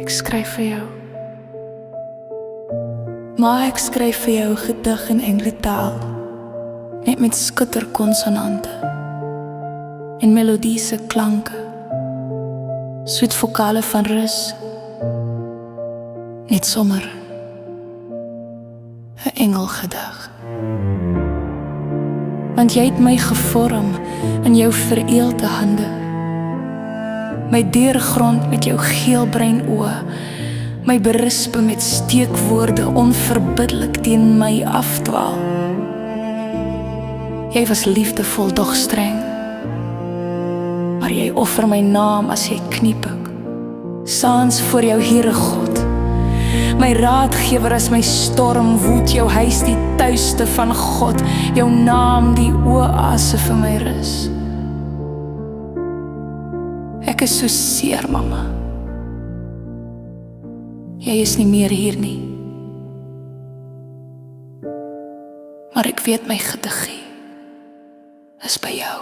Ek skryf vir jou. Maar ek skryf vir jou gedig in enkele taal, net met skitterkonsonante en melodiese klanke, soet vokale van rus, net sommer 'n engelgedig. Want jy het my gevorm in jou vereelde hande, my deurgrond met jou geelbruin oë, my berispe met steekwoorde onverbiddelik teen my afdwaal. Jy was liefdevol doch streng, maar jy offer my naam as jy kniepik, saans voor jou Here God, my raadgewer as my storm woed, jou huis die tuiste van God, jou naam die oase vir my rus. Ek is so seer, mamma. Jy is nie meer hier nie. Maar ek weet my gedigie is by jou.